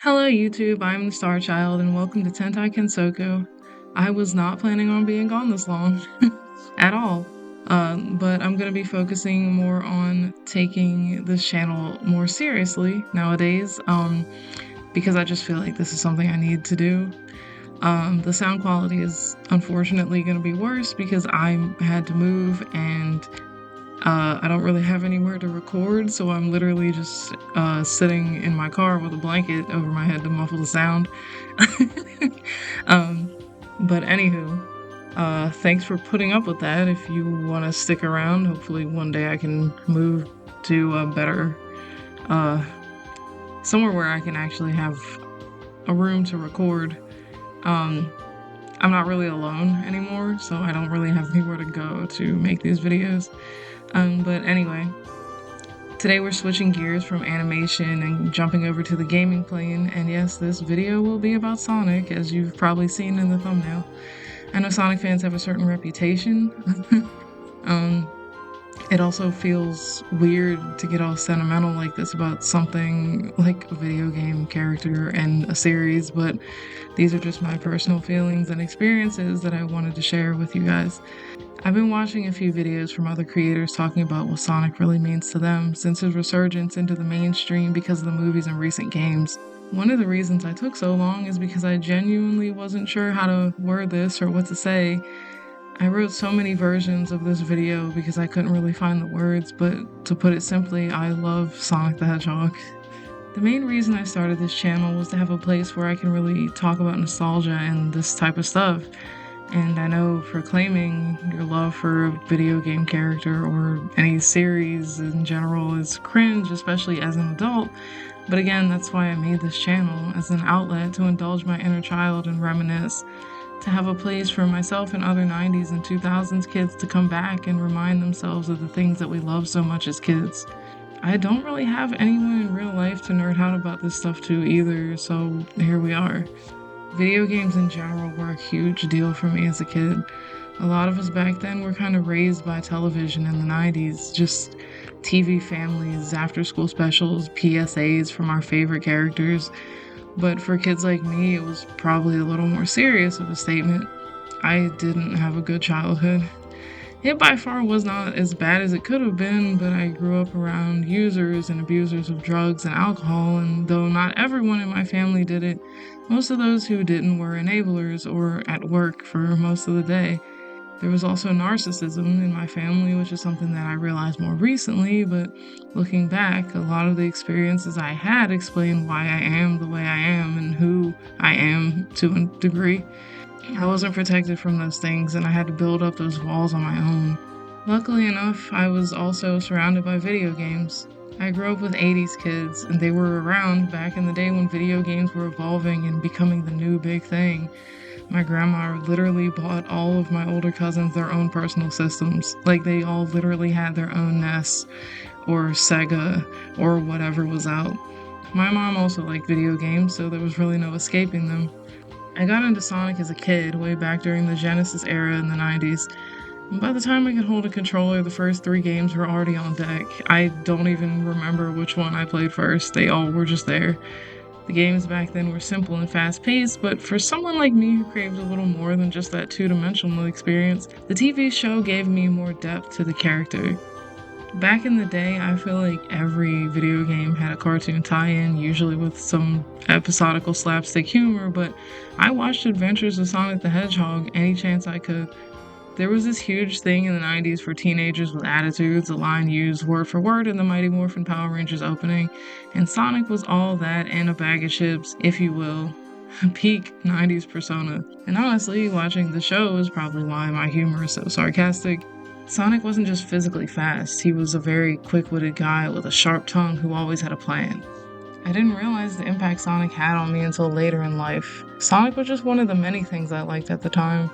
Hello YouTube, I'm the StarChild and welcome to Tentai Kensoku. I was not planning on being gone this long at all, but I'm going to be focusing more on taking this channel more seriously nowadays because I just feel like this is something I need to do. The sound quality is unfortunately going to be worse because I had to move and I don't really have anywhere to record, so I'm literally just sitting in my car with a blanket over my head to muffle the sound. um, but anywho, thanks for putting up with that. If you want to stick around, hopefully one day I can move to a better, uh, somewhere where I can actually have a room to record. I'm not really alone anymore, so I don't really have anywhere to go to make these videos. But anyway, today we're switching gears from animation and jumping over to the gaming plane, and yes, this video will be about Sonic, as you've probably seen in the thumbnail. I know Sonic fans have a certain reputation. It also feels weird to get all sentimental like this about something like a video game character and a series, but these are just my personal feelings and experiences that I wanted to share with you guys. I've been watching a few videos from other creators talking about what Sonic really means to them since his resurgence into the mainstream because of the movies and recent games. One of the reasons I took so long is because I genuinely wasn't sure how to word this or what to say. I wrote so many versions of this video because I couldn't really find the words, but to put it simply, I love Sonic the Hedgehog. The main reason I started this channel was to have a place where I can really talk about nostalgia and this type of stuff. And I know proclaiming your love for a video game character or any series in general is cringe, especially as an adult. But again, that's why I made this channel, as an outlet to indulge my inner child and reminisce, to have a place for myself and other 90s and 2000s kids to come back and remind themselves of the things that we love so much as kids. I don't really have anyone in real life to nerd out about this stuff to either, so here we are. Video games in general were a huge deal for me as a kid. A lot of us back then were kind of raised by television in the 90s, just TV families, after school specials, PSAs from our favorite characters. But for kids like me, it was probably a little more serious of a statement. I didn't have a good childhood. It by far was not as bad as it could have been, but I grew up around users and abusers of drugs and alcohol, and though not everyone in my family did it, most of those who didn't were enablers or at work for most of the day. There was also narcissism in my family, which is something that I realized more recently, but looking back, a lot of the experiences I had explain why I am the way I am and who I am to a degree. I wasn't protected from those things, and I had to build up those walls on my own. Luckily enough, I was also surrounded by video games. I grew up with 80s kids, and they were around back in the day when video games were evolving and becoming the new big thing. My grandma literally bought all of my older cousins their own personal systems. Like, they all literally had their own NES or Sega or whatever was out. My mom also liked video games, so there was really no escaping them. I got into Sonic as a kid, way back during the Genesis era in the 90s. And by the time I could hold a controller, the first 3 games were already on deck. I don't even remember which one I played first. They all were just there. The games back then were simple and fast-paced, but for someone like me who craved a little more than just that two-dimensional experience, the TV show gave me more depth to the character. Back in the day, I feel like every video game had a cartoon tie-in, usually with some episodical slapstick humor, but I watched Adventures of Sonic the Hedgehog any chance I could. There was this huge thing in the 90s for teenagers with attitudes, a line used word for word in the Mighty Morphin Power Rangers opening, and Sonic was all that and a bag of chips, if you will. Peak 90s persona. And honestly, watching the show is probably why my humor is so sarcastic. Sonic wasn't just physically fast, he was a very quick-witted guy with a sharp tongue who always had a plan. I didn't realize the impact Sonic had on me until later in life. Sonic was just one of the many things I liked at the time.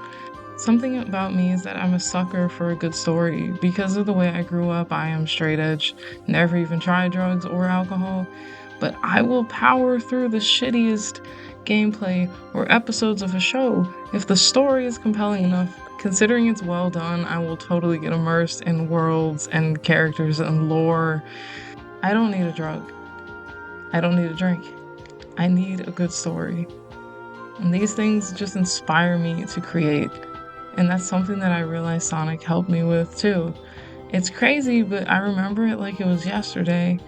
Something about me is that I'm a sucker for a good story. Because of the way I grew up, I am straight edge, never even tried drugs or alcohol, but I will power through the shittiest gameplay or episodes of a show if the story is compelling enough. Considering it's well done, I will totally get immersed in worlds and characters and lore. I don't need a drug. I don't need a drink. I need a good story. And these things just inspire me to create. And that's something that I realized Sonic helped me with too. It's crazy, but I remember it like it was yesterday.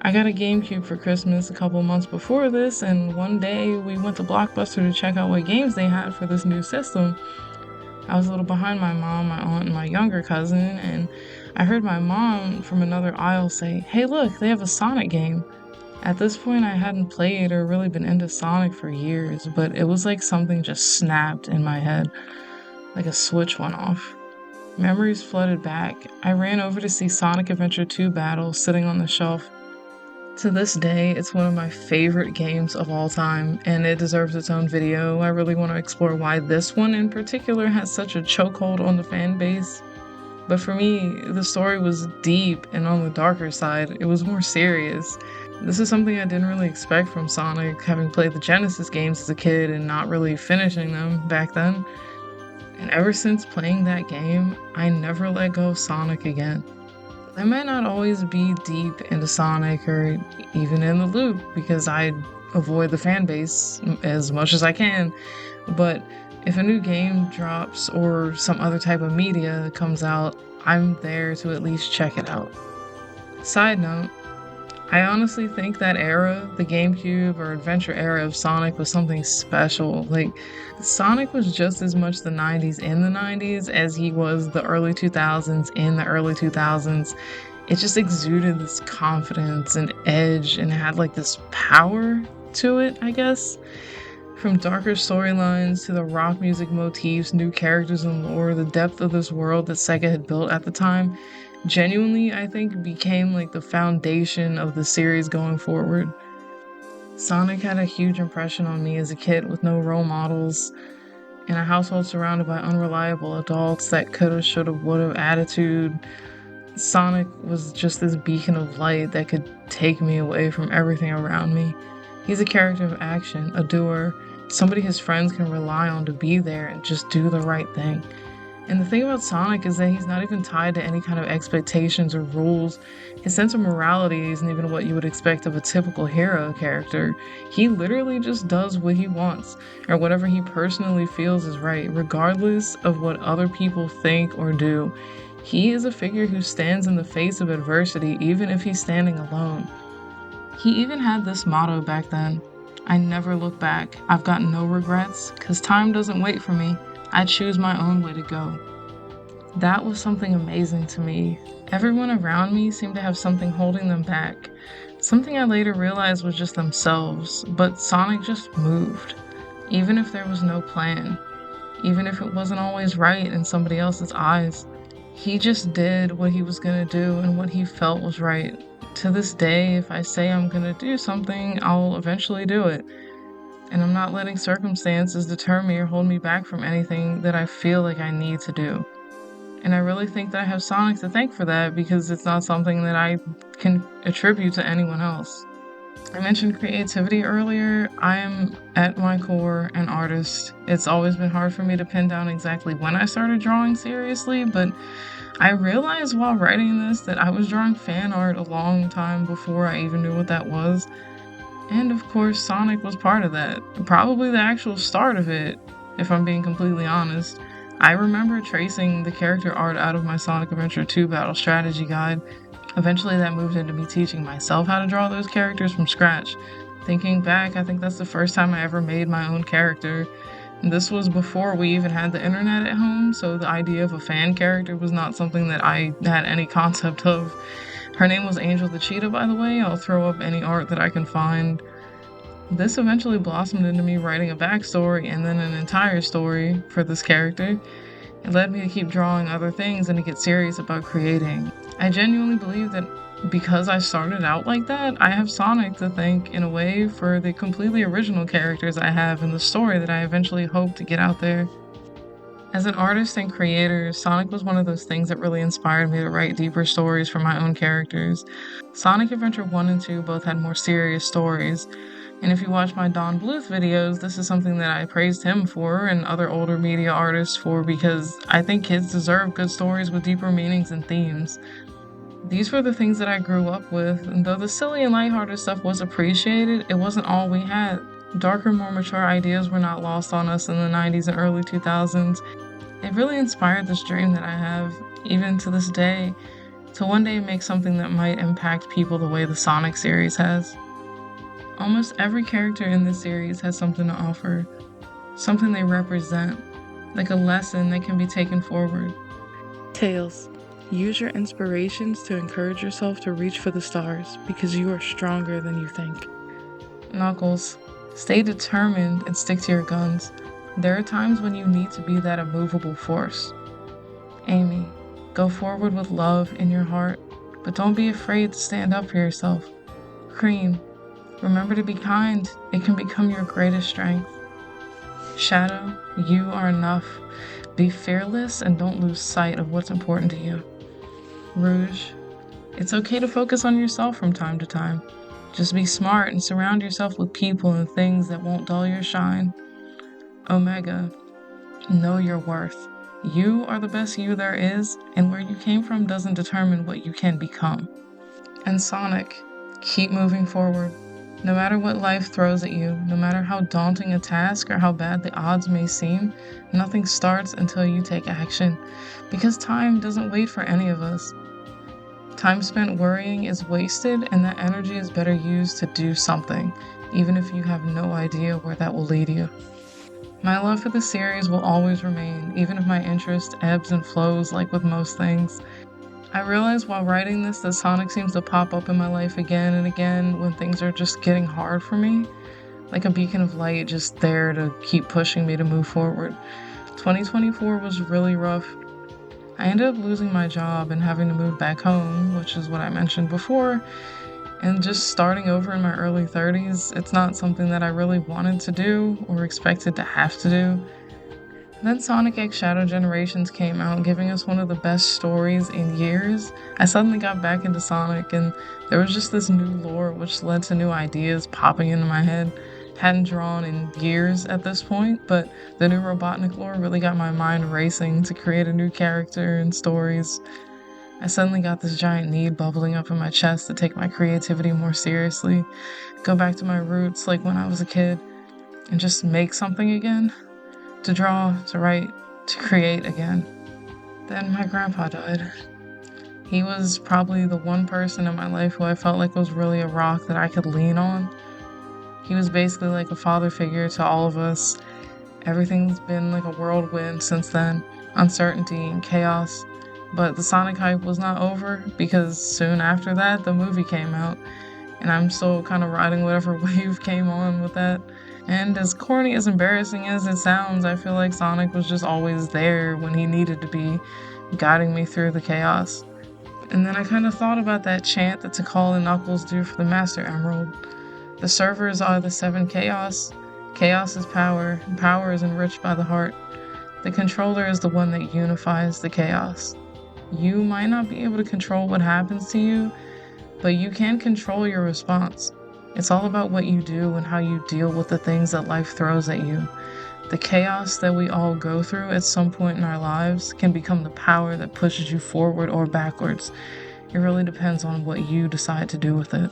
I got a GameCube for Christmas a couple months before this, and one day we went to Blockbuster to check out what games they had for this new system. I was a little behind my mom, my aunt, and my younger cousin, and I heard my mom from another aisle say, "Hey, look, they have a Sonic game." At this point, I hadn't played or really been into Sonic for years, but it was like something just snapped in my head, like a switch went off. Memories flooded back. I ran over to see Sonic Adventure 2 Battle sitting on the shelf. To this day, it's one of my favorite games of all time, and it deserves its own video. I really want to explore why this one in particular has such a chokehold on the fan base. But for me, the story was deep, and on the darker side, it was more serious. This is something I didn't really expect from Sonic, having played the Genesis games as a kid and not really finishing them back then. And ever since playing that game, I never let go of Sonic again. I might not always be deep into Sonic or even in the loop because I avoid the fan base as much as I can, but if a new game drops or some other type of media comes out, I'm there to at least check it out. Side note, I honestly think that era, the GameCube or Adventure era of Sonic, was something special. Like, Sonic was just as much the 90s in the 90s as he was the early 2000s in the early 2000s. It just exuded this confidence and edge and had like this power to it, I guess. From darker storylines to the rock music motifs, new characters and lore, the depth of this world that Sega had built at the time, genuinely, I think, became like the foundation of the series going forward. Sonic had a huge impression on me as a kid with no role models, in a household surrounded by unreliable adults that coulda, shoulda, woulda attitude. Sonic was just this beacon of light that could take me away from everything around me. He's a character of action, a doer, somebody his friends can rely on to be there and just do the right thing. And the thing about Sonic is that he's not even tied to any kind of expectations or rules. His sense of morality isn't even what you would expect of a typical hero character. He literally just does what he wants, or whatever he personally feels is right, regardless of what other people think or do. He is a figure who stands in the face of adversity, even if he's standing alone. He even had this motto back then: I never look back. I've got no regrets, 'cause time doesn't wait for me. I choose my own way to go. That was something amazing to me. Everyone around me seemed to have something holding them back. Something I later realized was just themselves, but Sonic just moved. Even if there was no plan. Even if it wasn't always right in somebody else's eyes. He just did what he was gonna do and what he felt was right. To this day, if I say I'm gonna do something, I'll eventually do it. And I'm not letting circumstances deter me or hold me back from anything that I feel like I need to do. And I really think that I have Sonic to thank for that because it's not something that I can attribute to anyone else. I mentioned creativity earlier. I am, at my core, an artist. It's always been hard for me to pin down exactly when I started drawing seriously, but I realized while writing this that I was drawing fan art a long time before I even knew what that was. And of course, Sonic was part of that. Probably the actual start of it, if I'm being completely honest. I remember tracing the character art out of my Sonic Adventure 2 Battle Strategy Guide. Eventually that moved into me teaching myself how to draw those characters from scratch. Thinking back, I think that's the first time I ever made my own character. And this was before we even had the internet at home, so the idea of a fan character was not something that I had any concept of. Her name was Angel the Cheetah, by the way. I'll throw up any art that I can find. This eventually blossomed into me writing a backstory and then an entire story for this character. It led me to keep drawing other things and to get serious about creating. I genuinely believe that because I started out like that, I have Sonic to thank in a way for the completely original characters I have and the story that I eventually hope to get out there. As an artist and creator, Sonic was one of those things that really inspired me to write deeper stories for my own characters. Sonic Adventure 1 and 2 both had more serious stories, and if you watch my Don Bluth videos, this is something that I praised him for and other older media artists for because I think kids deserve good stories with deeper meanings and themes. These were the things that I grew up with, and though the silly and lighthearted stuff was appreciated, it wasn't all we had. Darker, more mature ideas were not lost on us in the 90s and early 2000s. It really inspired this dream that I have, even to this day, to one day make something that might impact people the way the Sonic series has. Almost every character in this series has something to offer, something they represent, like a lesson that can be taken forward. Tails. Use your inspirations to encourage yourself to reach for the stars because you are stronger than you think. Knuckles. Stay determined and stick to your guns. There are times when you need to be that immovable force. Amy. Go forward with love in your heart, but don't be afraid to stand up for yourself. Cream. Remember to be kind. It can become your greatest strength. Shadow. You are enough. Be fearless and don't lose sight of what's important to you. Rouge. It's okay to focus on yourself from time to time. Just be smart and surround yourself with people and things that won't dull your shine. Omega. Know your worth. You are the best you there is, and where you came from doesn't determine what you can become. And Sonic. Keep moving forward. No matter what life throws at you, no matter how daunting a task or how bad the odds may seem, nothing starts until you take action, because time doesn't wait for any of us. Time spent worrying is wasted, and that energy is better used to do something, even if you have no idea where that will lead you. My love for the series will always remain, even if my interest ebbs and flows like with most things. I realized while writing this that Sonic seems to pop up in my life again and again when things are just getting hard for me, like a beacon of light just there to keep pushing me to move forward. 2024 was really rough. I ended up losing my job and having to move back home, which is what I mentioned before, and just starting over in my early 30s, it's not something that I really wanted to do or expected to have to do. Then Sonic X Shadow Generations came out, giving us one of the best stories in years. I suddenly got back into Sonic, and there was just this new lore which led to new ideas popping into my head. Hadn't drawn in years at this point, but the new Robotnik lore really got my mind racing to create a new character and stories. I suddenly got this giant need bubbling up in my chest to take my creativity more seriously, go back to my roots like when I was a kid, and just make something again. To draw, to write, to create again. Then my grandpa died. He was probably the one person in my life who I felt like was really a rock that I could lean on. He was basically like a father figure to all of us. Everything's been like a whirlwind since then, uncertainty and chaos. But the Sonic hype was not over because soon after that, the movie came out. And I'm still kind of riding whatever wave came on with that. And as corny, as embarrassing as it sounds, I feel like Sonic was just always there when he needed to be, guiding me through the chaos. And then I kind of thought about that chant that Tikal and Knuckles do for the Master Emerald. The servers are the 7 chaos. Chaos is power, and power is enriched by the heart. The controller is the one that unifies the chaos. You might not be able to control what happens to you, but you can control your response. It's all about what you do and how you deal with the things that life throws at you. The chaos that we all go through at some point in our lives can become the power that pushes you forward or backwards. It really depends on what you decide to do with it.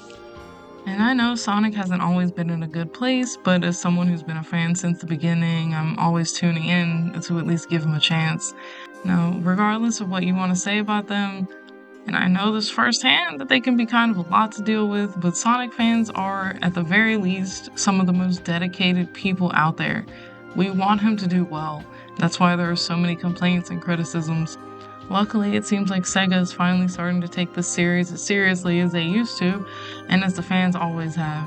And I know Sonic hasn't always been in a good place, but as someone who's been a fan since the beginning, I'm always tuning in to at least give him a chance. Now, regardless of what you want to say about them, and I know this firsthand that they can be kind of a lot to deal with, but Sonic fans are, at the very least, some of the most dedicated people out there. We want him to do well. That's why there are so many complaints and criticisms. Luckily, it seems like Sega is finally starting to take this series as seriously as they used to, and as the fans always have.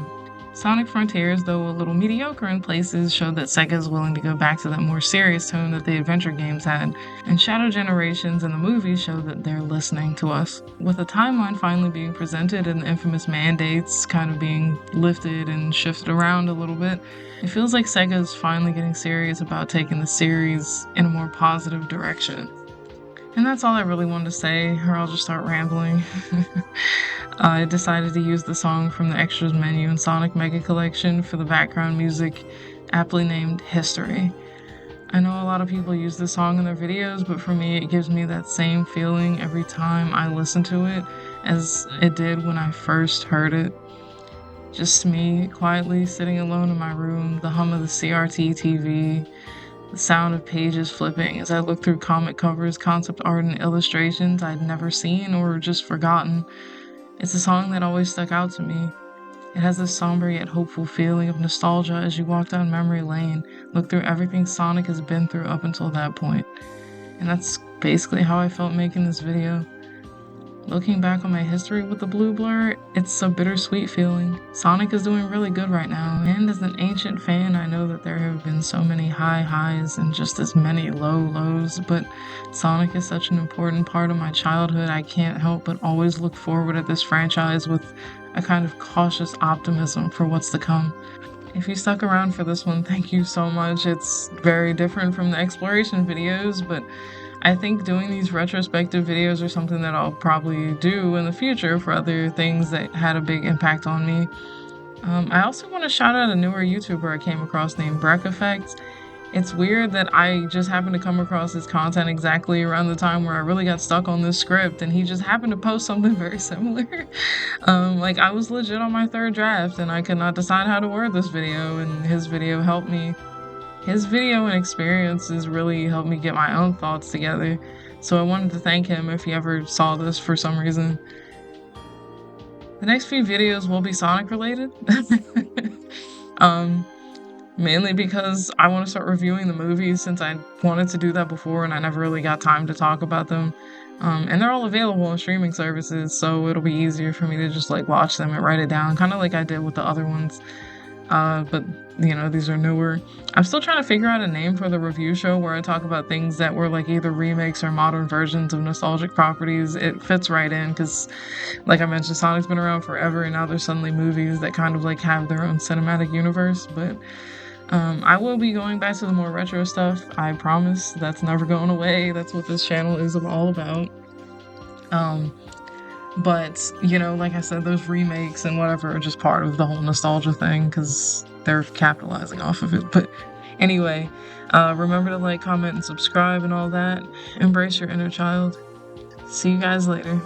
Sonic Frontiers, though a little mediocre in places, showed that Sega is willing to go back to that more serious tone that the adventure games had, and Shadow Generations and the movies show that they're listening to us. With a timeline finally being presented and the infamous mandates kind of being lifted and shifted around a little bit, it feels like Sega is finally getting serious about taking the series in a more positive direction. And that's all I really wanted to say, or I'll just start rambling. I decided to use the song from the extras menu in Sonic Mega Collection for the background music, aptly named History. I know a lot of people use this song in their videos, but for me, it gives me that same feeling every time I listen to it as it did when I first heard it. Just me quietly sitting alone in my room, the hum of the CRT TV, the sound of pages flipping as I look through comic covers, concept art, and illustrations I'd never seen or just forgotten. It's a song that always stuck out to me. It has this somber yet hopeful feeling of nostalgia as you walk down memory lane, look through everything Sonic has been through up until that point. And that's basically how I felt making this video. Looking back on my history with the blue blur, it's a bittersweet feeling. Sonic is doing really good right now, and as an ancient fan, I know that there have been so many high highs and just as many low lows, but Sonic is such an important part of my childhood, I can't help but always look forward at this franchise with a kind of cautious optimism for what's to come. If you stuck around for this one, thank you so much. It's very different from the exploration videos, but I think doing these retrospective videos are something that I'll probably do in the future for other things that had a big impact on me. I also want to shout out a newer YouTuber I came across named Breck Effects. It's weird that I just happened to come across his content exactly around the time where I really got stuck on this script, and he just happened to post something very similar. Like I was legit on my third draft and I could not decide how to word this video, and his video helped me. His video and experiences really helped me get my own thoughts together. So I wanted to thank him if he ever saw this for some reason. The next few videos will be Sonic related. um, Mainly because I want to start reviewing the movies since I wanted to do that before and I never really got time to talk about them. And they're all available on streaming services, so it'll be easier for me to just like watch them and write it down, kind of like I did with the other ones. But these are newer. I'm still trying to figure out a name for the review show where I talk about things that were like either remakes or modern versions of nostalgic properties. It fits right in because, like I mentioned, Sonic's been around forever, and now there's suddenly movies that kind of like have their own cinematic universe. But I will be going back to the more retro stuff. I promise. That's never going away. That's what this channel is all about. But, like I said, those remakes and whatever are just part of the whole nostalgia thing because they're capitalizing off of it. But anyway, remember to like, comment, and subscribe and all that. Embrace your inner child. See you guys later.